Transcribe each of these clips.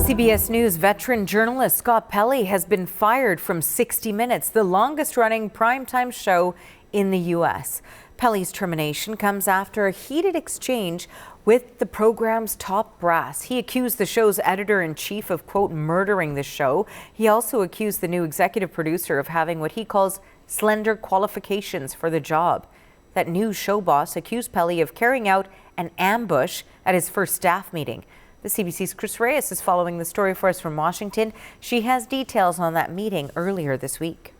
CBS News veteran journalist Scott Pelley has been fired from 60 Minutes, the longest-running primetime show in the U.S. Pelley's termination comes after a heated exchange with the program's top brass. He accused the show's editor-in-chief of, quote, murdering the show. He also accused the new executive producer of having what he calls slender qualifications for the job. That new show boss accused Pelley of carrying out an ambush at his first staff meeting. The CBC's Chris Reyes is following the story for us from Washington. She has details on that meeting earlier this week.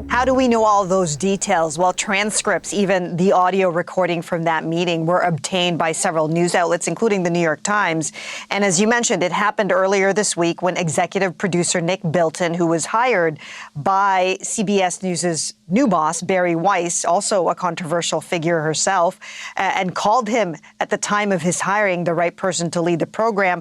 How do we know all those details? Well, transcripts, even the audio recording from that meeting, were obtained by several news outlets, including the New York Times. And as you mentioned, it happened earlier this week when executive producer Nick Bilton, who was hired by CBS News' new boss, Barry Weiss, also a controversial figure herself, and called him at the time of his hiring the right person to lead the program.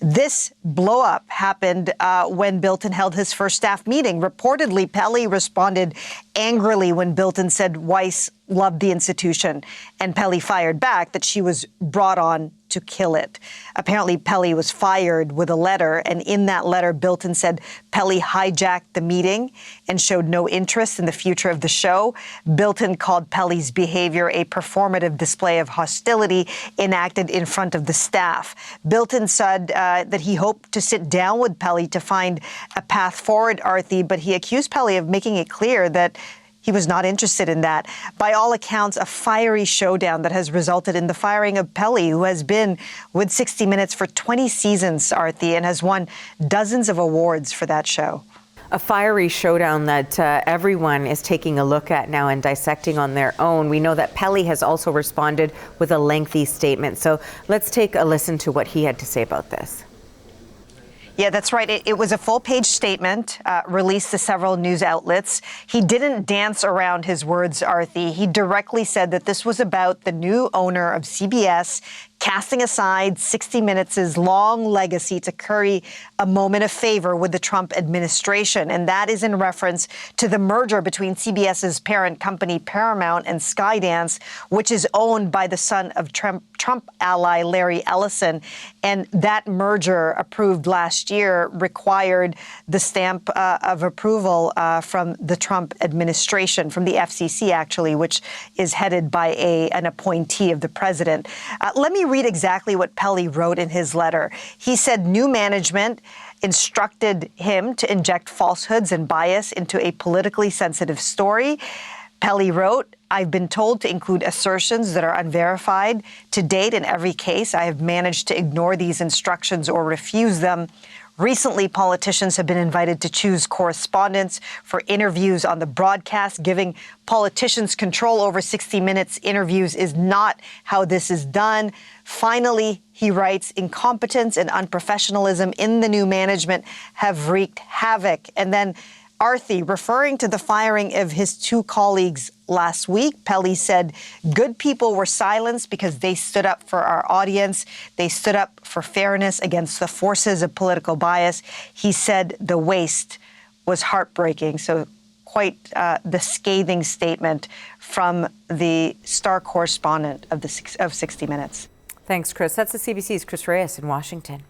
This blow-up happened when Bilton held his first staff meeting. Reportedly, Pelley responded angrily when Bilton said Weiss loved the institution, and Pelley fired back that she was brought on to kill it. Apparently, Pelley was fired with a letter, and in that letter, Bilton said Pelley hijacked the meeting and showed no interest in the future of the show. Bilton called Pelley's behavior a performative display of hostility enacted in front of the staff. Bilton said that he hoped to sit down with Pelley to find a path forward, Arthi, but he accused Pelley of making it clear that he was not interested in that. By all accounts, a fiery showdown that has resulted in the firing of Pelley, who has been with 60 Minutes for 20 seasons, Arthi, and has won dozens of awards for that show. A fiery showdown that everyone is taking a look at now and dissecting on their own. We know that Pelley has also responded with a lengthy statement. So let's take a listen to what he had to say about this. Yeah, that's right. It was a full-page statement released to several news outlets. He didn't dance around his words, Arthi. He directly said that this was about the new owner of CBS casting aside 60 Minutes' long legacy to curry a moment of favor with the Trump administration. And that is in reference to the merger between CBS's parent company, Paramount, and Skydance, which is owned by the son of Trump ally Larry Ellison. And that merger, approved last year, required the stamp of approval from the Trump administration, from the FCC, actually, which is headed by an appointee of the president. Let me read exactly what Pelley wrote in his letter. He said new management instructed him to inject falsehoods and bias into a politically sensitive story. Pelley wrote, I've been told to include assertions that are unverified. To date, in every case, I have managed to ignore these instructions or refuse them. Recently, politicians have been invited to choose correspondents for interviews on the broadcast. Giving politicians control over 60 Minutes interviews is not how this is done. Finally, he writes, incompetence and unprofessionalism in the new management have wreaked havoc. And then Arthi, referring to the firing of his two colleagues last week, Pelley said, good people were silenced because they stood up for our audience. They stood up for fairness against the forces of political bias. He said the waste was heartbreaking. So quite the scathing statement from the star correspondent of 60 Minutes. Thanks, Chris. That's the CBC's Chris Reyes in Washington.